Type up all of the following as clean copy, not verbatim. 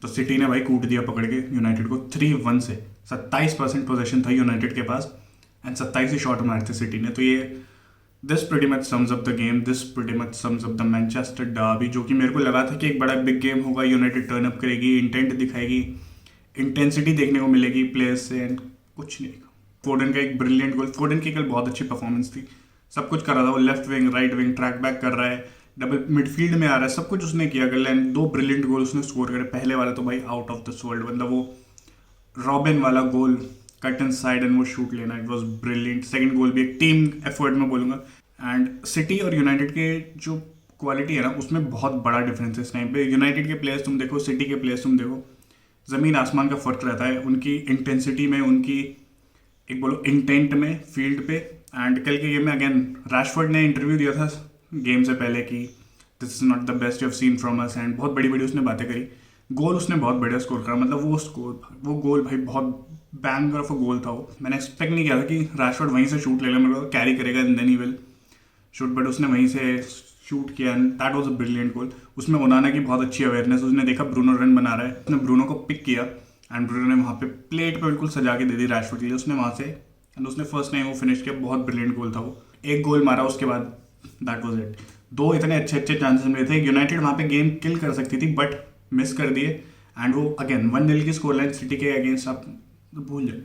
तो सिटी ने भाई कूट दिया पकड़ के यूनाइटेड को 3-1 से। 27% पोजेशन था यूनाइटेड के पास एंड 27 ही शॉट मारे थे सिटी ने। तो ये this pretty much sums up the game, this pretty much sums up the Manchester derby, जो कि मेरे को लगा था कि एक बड़ा बिग गेम होगा, यूनाइटेड टर्न अप करेगी, इंटेंट दिखाएगी, इंटेंसिटी देखने को मिलेगी प्लेयर्स से, एंड कुछ नहीं दिखा। फोर्डन का एक ब्रिलियंट गोल, फोर्डन की कल बहुत अच्छी परफॉर्मेंस थी, सब कुछ कर रहा था वो, left wing right wing track back कर रहा है, डबल मिडफील्ड में आ रहा है, सब कुछ उसने किया कल एंड 2 ब्रिलियंट गोल उसने स्कोर करे। पहले वाला तो भाई आउट ऑफ दिस वर्ल्ड, मतलब वो रॉबिन वाला गोल कट इन साइड एंड वो शूट लेना, it was brilliant. Second goal भी एक टीम एफर्ट में बोलूंगा। एंड सिटी और यूनाइटेड के जो क्वालिटी है ना, उसमें बहुत बड़ा डिफरेंस है इस टाइम पे। यूनाइटेड के प्लेयर्स तुम देखो, सिटी के प्लेयर्स तुम देखो, ज़मीन आसमान का फ़र्क रहता है उनकी इंटेंसिटी में, उनकी एक बोलो इंटेंट में फील्ड पे। एंड कल के गेम में अगेन रैशफोर्ड ने इंटरव्यू दिया था गेम से पहले कि this is not the best you have seen from us, and बहुत बड़ी बड़ी उसने बातें करी। गोल उसने बहुत बढ़िया स्कोर करा, मतलब वो गोल भाई बहुत बैंगर ऑफ अ गोल था वो। मैंने एक्सपेक्ट नहीं किया था कि रैशफोर्ड वहीं से शूट ले लेगा, मेरे को कैरी करेगा and then he will shoot, but उसने वहीं से शूट किया and that was a brilliant goal. उसमें ओनाना की बहुत अच्छी अवेयरनेस, उसने देखा ब्रूनो रन बना रहा है, उसने ब्रूनो को पिक किया एंड ब्रूनो ने वहाँ पे प्लेट पे बिल्कुल सजा के दे दी रैशफोर्ड के लिए, उसने वहाँ से एंड उसने फर्स्ट टाइम वो फिनिश किया। बहुत ब्रिलियंट गोल था वो, एक गोल मारा उसके बाद दैट वाज इट। 2 इतने अच्छे अच्छे चांसेस मिले थे, यूनाइटेड वहाँ पे गेम किल कर सकती थी बट मिस कर दिए। एंड वो अगेन 1-0 की स्कोर लाइन सिटी के अगेंस्ट, आप भूल जाए,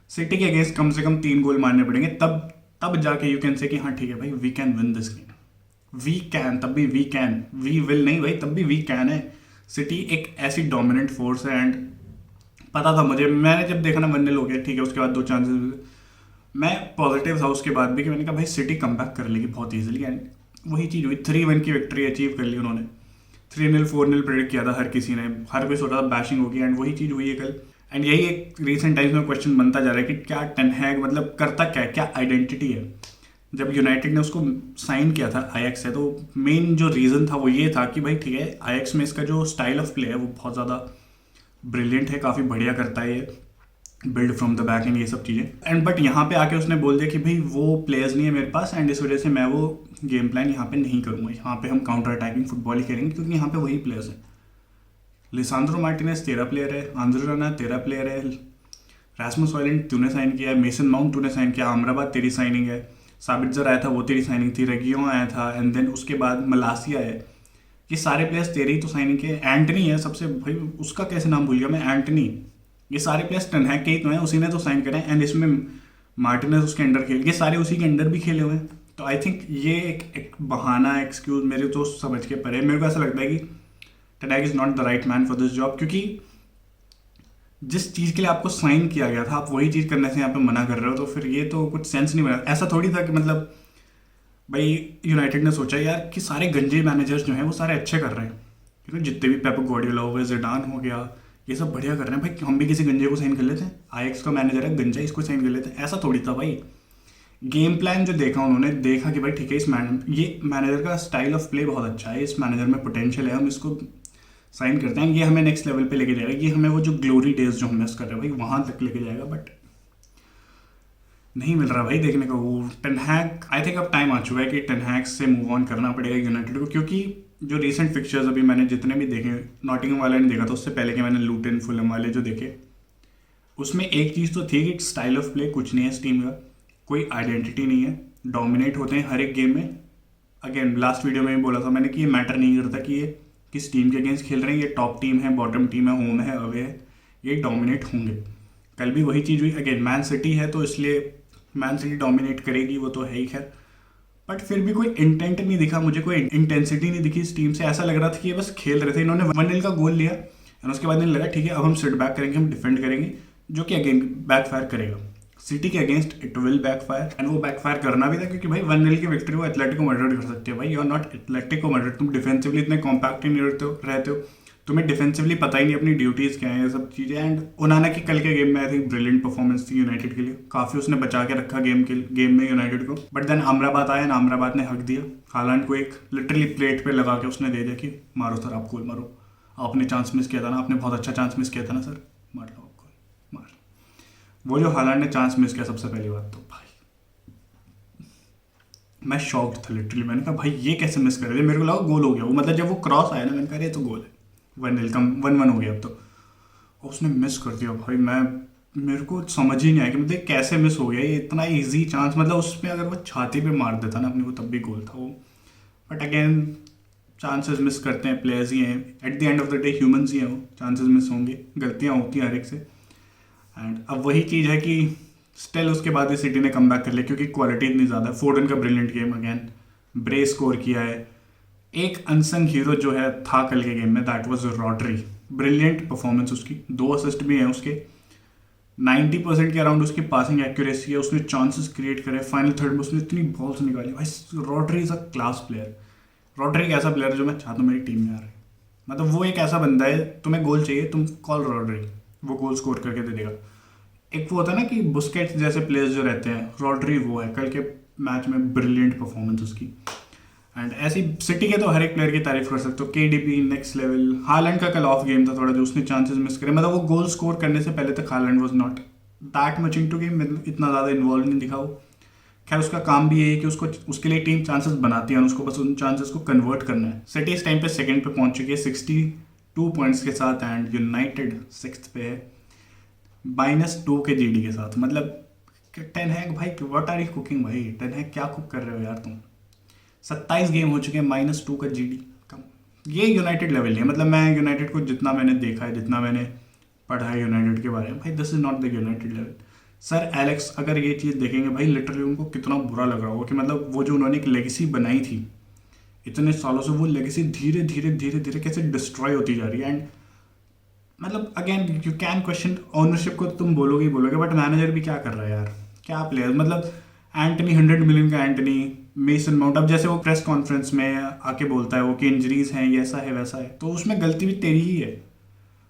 सिटी के अगेंस्ट कम से कम 3 गोल मारने पड़ेंगे, तब तब जाके यू कैन से कि हाँ ठीक है भाई we can win this game, we can, तब भी वी कैन, वी विल नहीं भाई, तब भी वी कैन है। सिटी एक ऐसी डोमिनेंट फोर्स है एंड पता था मुझे, मैंने जब देखा ना 1-0 हो गया ठीक है, उसके बाद 2 चांसेस, मैं पॉजिटिव था उसके बाद भी कि मैंने कहा भाई सिटी कम बैक कर लेगी बहुत ईजिली, एंड वही चीज़ हुई। 3-1 की विक्ट्री अचीव कर ली उन्होंने। 3-0 4-0 प्रेडिक्ट किया था हर किसी ने, हर कोई सोच रहा था बैशिंग होगी एंड वही चीज़ हुई है कल। एंड यही एक रिसेंट टाइम्स में क्वेश्चन बनता जा रहा है कि क्या टेन हैग मतलब करता क्या है, क्या आइडेंटिटी है। जब यूनाइटेड ने उसको साइन किया था आईएक्स से, तो मेन जो रीज़न था वो ये था कि भाई ठीक है आईएक्स में इसका जो स्टाइल ऑफ प्ले है वो बहुत ज़्यादा ब्रिलियंट है, काफ़ी बढ़िया करता है ये, build from the back and ये सब चीज़ें। एंड बट यहाँ पे आके उसने बोल दिया कि भाई वो प्लेयर्स नहीं है मेरे पास एंड इस वजह से मैं वो गेम प्लान यहाँ पे नहीं करूँगा, यहाँ पे हम काउंटर अटैकिंग फुटबॉल ही खेलेंगे क्योंकि यहाँ पे वही प्लेयर्स हैं। लिसांड्रो मार्टिनेज तेरा प्लेयर है, आंद्रे रना तेरा प्लेयर है, रास्मस हॉयलैंड तूने साइन किया है, मेसन माउंट तूने साइन किया, अमराबाद तेरी साइनिंग है, साबित्जर आया था वो तेरी साइनिंग थी, रेगियो आया था एंड देन उसके बाद मलासिया है। ये सारे प्लेयर्स तेरे ही तो साइनिंग के। एंटनी है सबसे, भाई उसका कैसे नाम भूल गया मैं, एंटनी। ये सारे प्लेयर्स टन है के ही तो हैं, उसी ने तो साइन करे एंड इसमें मार्टिनेज उसके अंडर खेल, ये सारे उसी के अंडर भी खेले हुए हैं। तो आई थिंक ये एक बहाना एक्सक्यूज मेरे तो समझ के परे। मेरे को ऐसा लगता है कि Ten Hag is not the right man for this job, क्योंकि जिस चीज़ के लिए आपको साइन किया गया था आप वही चीज़ करने से यहाँ पे मना कर रहे हो, तो फिर ये तो कुछ सेंस नहीं बना। ऐसा थोड़ी था कि मतलब भाई यूनाइटेड ने सोचा यार कि सारे गंजे मैनेजर्स जो हैं वो सारे अच्छे कर रहे हैं, जितने भी पेप गार्डियोला हो गए, जिडान हो गया, ये सब बढ़िया कर रहे हैं, भाई हम भी किसी गंजे को साइन कर लेते हैं, आईएक्स का मैनेजर है गंजा, इसको साइन कर लेते हैं। ऐसा थोड़ी था भाई। गेम प्लान जो देखा उन्होंने, देखा कि भाई ठीक है ये मैनेजर का स्टाइल ऑफ प्ले बहुत अच्छा है, इस मैनेजर में पोटेंशियल है, हम इसको साइन करते हैं, ये हमें नेक्स्ट लेवल पे लेके जाएगा, ये हमें वो जो ग्लोरी डेज जो हम मिस कर रहे हैं भाई वहाँ तक लेके जाएगा। बट नहीं मिल रहा भाई देखने को वो टेन हैग। आई थिंक अब टाइम आ चुका है कि टेन हैग से मूव ऑन करना पड़ेगा यूनाइटेड को, क्योंकि जो रिसेंट फिक्चर्स अभी मैंने जितने भी देखे, नॉटिंघम वाले ने देखा था, उससे पहले के मैंने लूटन फुलम वाले जो देखे, उसमें एक चीज़ तो थी कि स्टाइल ऑफ प्ले कुछ नहीं है इस टीम का, कोई आइडेंटिटी नहीं है, डोमिनेट होते हैं हर एक गेम में। अगेन लास्ट वीडियो में भी बोला था मैंने कि ये मैटर नहीं करता कि ये किस टीम के अगेंस्ट खेल रहे हैं, ये टॉप टीम है, बॉटम टीम है, होम है, अवे है, ये डोमिनेट होंगे। कल भी वही चीज़ हुई। अगेन मैन सिटी है तो इसलिए मैन सिटी डोमिनेट करेगी, वो तो है ही खैर, बट फिर भी कोई इंटेंट नहीं दिखा मुझे, कोई इंटेंसिटी नहीं दिखी इस टीम से। ऐसा लग रहा था कि ये बस खेल रहे थे। इन्होंने 1-0 का गोल लिया और उसके बाद इन्हें लगा ठीक है अब हम सिट बैक करेंगे, हम डिफेंड करेंगे, जो कि अगेन बैकफायर करेगा सिटी के against, it will backfire. And वो बैकफायर करना भी था क्योंकि भाई 1-0 की विक्ट्री वो एथलेटिको मैड्रिड कर सकती है। भाई you are not Atletico Madrid, तुम डिफेंसिवली इतने कॉम्पैक्ट ही नहीं रहते हो, तुम्हें डिफेंसिवली पता ही नहीं अपनी ड्यूटीज़ क्या है, ये सब चीज़ें। एंड ओनाना की कल के गेम में आई थिंक ब्रिलियंट परफॉर्मेंस थी यूनाइटेड के लिए, काफ़ी उसने बचा के रखा गेम में यूनाइटेड को। बट देन अमराबाद आया ना, अमराबाद ने हक दिया, हालांड को एक लिटरली प्लेट पे लगा के उसने दे दिया कि मारो सर आप गोल मारो, आपने चांस मिस किया था ना, आपने बहुत अच्छा चांस मिस किया था ना सर, मार लो आप गोल मार। वो जो हालांड ने चांस मिस किया सबसे पहली बात तो भाई मैं शॉक्ड था लिटरली। मैंने कहा भाई ये कैसे मिस कर रहे थे, मेरे को लगा गोल हो गया वो, मतलब जब वो क्रॉस आया ना मैंने कहा ये तो गोल है, 1-0 कम 1-1 हो गया अब तो, और उसने मिस कर दिया भाई। मैं मेरे को समझ ही नहीं आया कि मतलब ये कैसे मिस हो गया, ये इतना इजी चांस, मतलब उसमें अगर वो छाती पे मार देता ना अपने को तब भी गोल था वो। बट अगेन चांसेस मिस करते हैं, प्लेयर्स ही हैं, at the end of the day humans ही हैं वो, चांसेस मिस होंगे, गलतियाँ होती हैं हर एक से। एंड अब वही चीज़ है कि स्टिल उसके बाद भी सिटी ने कम बैक कर लिया क्योंकि क्वालिटी इतनी ज़्यादा है। फोर्डन का ब्रिलियंट गेम अगेन, ब्रे स्कोर किया है। एक अनसंग हीरो जो है था कल के गेम में, that was Rodri. Brilliant performance उसकी, 2 असिस्ट भी हैं उसके, 90% के अराउंड उसकी पासिंग एक्यूरेसी है, उसने चांसेस क्रिएट करे, फाइनल थर्ड में उसने इतनी बॉल्स निकाली भाई। Rodri is a class player. Rodri एक ऐसा प्लेयर है जो मैं चाहता हूँ मेरी टीम में आ रहा है। मतलब वो एक ऐसा बंदा है, तुम्हें गोल चाहिए तुम कॉल रॉड्री, वो गोल स्कोर करके दे देगा। एक वो होता है ना कि बुस्केट्स जैसे प्लेयर्स जो रहते हैं, रॉड्री वो है। कल के मैच में ब्रिलियंट परफॉर्मेंस उसकी। एंड ऐसी सिटी के तो हर एक प्लेयर की तारीफ कर सकते हो। KDP next level. हालैंड का कल ऑफ गेम था थोड़ा, जो उसने चांसेस मिस करे, मतलब वो गोल स्कोर करने से पहले तक Holland was not that much into game, मतलब इतना ज़्यादा इन्वॉल्व नहीं दिखा वो। खैर उसका काम भी यही है कि उसको उसके लिए टीम चांसेस बनाती है और उसको बस उन चांसेस को कन्वर्ट करना है। सिटी इस टाइम पे सेकंड पे पहुंच चुकी है 62 पॉइंट्स के साथ, एंड यूनाइटेड सिक्स्थ पे है -2 के जीडी के साथ। मतलब टेन हैग भाई, व्हाट आर यू कुकिंग भाई, टेन हैग क्या कुक कर रहे हो यार तुम। 27 गेम हो चुके हैं, -2 का जीडी। कम, ये यूनाइटेड लेवल नहीं है। मतलब मैं यूनाइटेड को जितना मैंने देखा है, जितना मैंने पढ़ा है यूनाइटेड के बारे में, भाई this is not the United level. Sir Alex अगर ये चीज़ देखेंगे भाई, लिटरली उनको कितना बुरा लग रहा होगा कि मतलब वो जो उन्होंने एक लेगेसी बनाई थी इतने सालों से, वो लेगेसी धीरे धीरे धीरे धीरे कैसे डिस्ट्रॉय होती जा रही है। एंड मतलब again you can question ownership को, तुम बोलोगे ही बोलोगे, बट मैनेजर भी क्या कर रहा है यार, क्या प्लेयर। मतलब एंटनी 100 मिलियन का एंटनी, मेसन माउंट, अब जैसे वो प्रेस कॉन्फ्रेंस में आके बोलता है वो कि इंजरीज हैं, ये ऐसा है वैसा है, तो उसमें गलती भी तेरी ही है।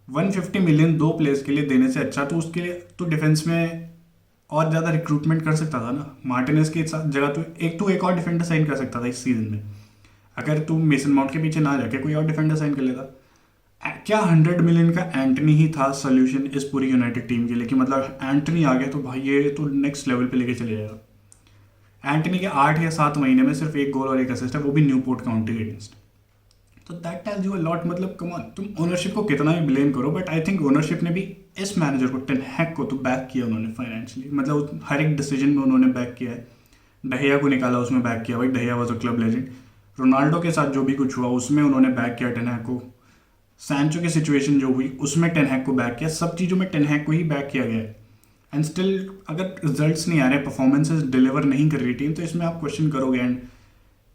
150 मिलियन 2 प्लेयर्स के लिए देने से अच्छा तो उसके लिए तो डिफेंस में और ज़्यादा रिक्रूटमेंट कर सकता था ना। मार्टिनेज की जगह तो एक और डिफेंडर साइन कर सकता था इस सीजन में, अगर तू मेसन माउंट के पीछे ना जाके कोई और डिफेंडर साइन कर लेता। क्या 100 मिलियन का एंटनी ही था सोल्यूशन इस पूरी यूनाइटेड टीम के लिए, कि मतलब एंटनी आ गया तो भाई ये तो नेक्स्ट लेवल पे लेके चले जाएगा। एंटनी के 8 या 7 महीने में सिर्फ 1 गोल और 1 असिस्ट है, वो भी न्यूपोर्ट काउंटी के अगेंस्ट। तो that tells you a lot. मतलब कम ऑन, तुम ओनरशिप को कितना भी ब्लेम करो, बट आई थिंक ओनरशिप ने भी इस मैनेजर को, टेन हैग को, तो बैक किया उन्होंने फाइनेंशियली। मतलब हर एक डिसीजन में उन्होंने बैक किया है। डहिया को निकाला उसमें बैक किया, भाई Dahiya was a club legend. Ronaldo के साथ जो भी कुछ हुआ उसमें उन्होंने बैक किया टेन हैग को। सैंचो की सिचुएशन जो हुई उसमें टेन हैग को बैक किया। सब चीज़ों में टेन हैग को ही बैक किया गया है। एंड स्टिल अगर रिजल्ट्स नहीं आ रहे, परफॉर्मेंसेज डिलीवर नहीं कर रही टीम, तो इसमें आप क्वेश्चन करोगे। एंड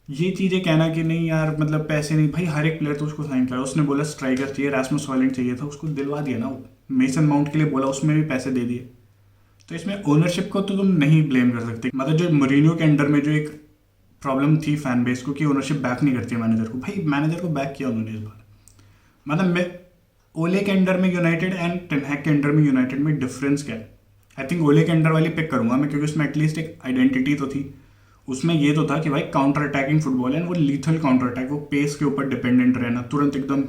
ये चीज़ें कहना कि नहीं यार मतलब पैसे नहीं, भाई हर एक प्लेयर तो उसको साइन करा। उसने बोला स्ट्राइकर चाहिए, रास्मस हॉयलैंड चाहिए था, उसको दिलवा दिया ना वो। मेसन माउंट के लिए बोला, उसमें भी पैसे दे दिए। तो इसमें ओनरशिप को तो तुम नहीं ब्लेम कर सकते। मतलब जो मोरिनियो के अंडर में जो एक प्रॉब्लम थी फैन बेस को कि ओनरशिप बैक नहीं करती है मैनेजर को, भाई मैनेजर को बैक किया उन्होंने इस बार। मतलब मैं ओले के अंडर में यूनाइटेड एंड टेन हैग के अंडर में यूनाइटेड में डिफरेंस क्या है। आई थिंक ओले के अंडर वाली पिक करूंगा मैं, क्योंकि उसमें एटलीस्ट एक आइडेंटिटी तो थी। उसमें ये तो था कि भाई काउंटर अटैकिंग फुटबॉल है, वो लीथल काउंटर अटैक, वो पेस के ऊपर डिपेंडेंट रहना, तुरंत एकदम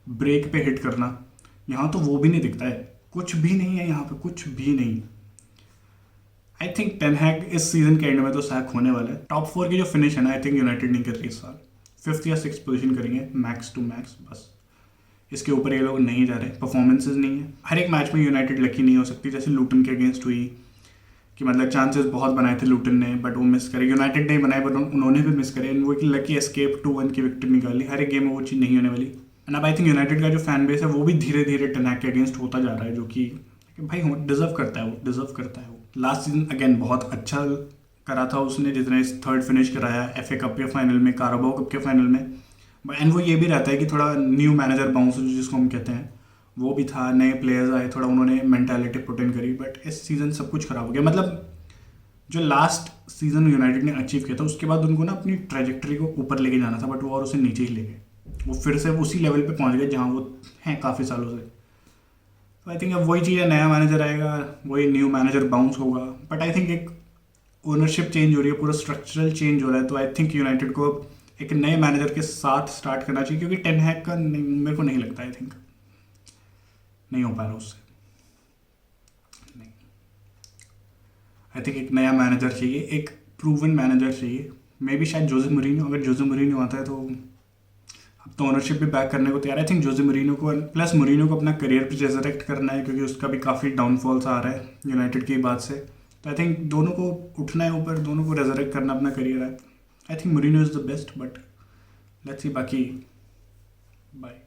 ब्रेक पे हिट करना। यहाँ तो वो भी नहीं दिखता है, कुछ भी नहीं है यहाँ पे, कुछ भी नहीं। आई थिंक टेन हैग इस सीजन के एंड में तो सैक होने वाला है। टॉप 4 की जो फिनिश है ना, आई थिंक यूनाइटेड नहीं कर रही इस साल। 5th या 6th पोजीशन करेंगे मैक्स टू मैक्स, बस इसके ऊपर ये लोग नहीं जा रहे। परफॉर्मेंसेज नहीं है, हर एक मैच में यूनाइटेड लकी नहीं हो सकती। जैसे लूटन के अगेंस्ट हुई कि मतलब चांसेस बहुत बनाए थे लूटन ने, बट वो मिस करे। यूनाइटेड नहीं बनाए बट उन्होंने भी मिस करे। वो एक लकी एस्केप 2-1 की विक्ट्री निकाली। हर एक गेम में वो चीज़ नहीं होने वाली। एंड अब आई थिंक यूनाइटेड का जो फैन बेस है वो भी धीरे धीरे टेन हैग के अगेंस्ट होता जा रहा है, जो कि भाई डिजर्व करता है, वो डिजर्व करता है। वो लास्ट सीजन अगेन बहुत अच्छा करा था उसने, जितने 3rd फिनिश कराया FA कप के फाइनल में, काराबाओ कप के फाइनल में। एंड वो ये भी रहता है कि थोड़ा न्यू मैनेजर बाउंस जिसको हम कहते हैं, वो भी था। नए प्लेयर्स आए, थोड़ा उन्होंने मेंटालिटी पुट इन करी। बट इस सीज़न सब कुछ खराब हो गया। मतलब जो लास्ट सीजन यूनाइटेड ने अचीव किया था, उसके बाद उनको ना अपनी ट्रेजेक्टरी को ऊपर लेके जाना था, बट वो और उसे नीचे ही ले गए। वो फिर से उसी लेवल पे पहुंच गए जहाँ वो हैं काफ़ी सालों से। तो आई थिंक अब वही चीज़ है, नया मैनेजर आएगा, वही न्यू मैनेजर बाउंस होगा। बट आई थिंक एक ओनरशिप चेंज हो रही है, पूरा स्ट्रक्चरल चेंज हो रहा है। तो आई थिंक यूनाइटेड को एक नए मैनेजर के साथ स्टार्ट करना चाहिए, क्योंकि टेन हैग का मेरे को नहीं लगता, आई थिंक नहीं हो पा रहा उससे। नहीं, आई थिंक एक नया मैनेजर चाहिए, एक प्रूवन मैनेजर चाहिए। मे बी शायद जोसे मूरिन्हो, अगर जोसे मूरिन्हो आता है तो अब तो ओनरशिप भी बैक करने को तैयार है। आई थिंक जोजे मोरिनो को, प्लस मोरिनो को अपना करियर पे रेजरेक्ट करना है क्योंकि उसका भी काफ़ी डाउनफॉल्स आ रहा है यूनाइटेड की बात से। तो आई थिंक दोनों को उठना है ऊपर, दोनों को रेजरेक्ट करना अपना करियर है। I think Moreno is the best, but let's see बाकी। बाय।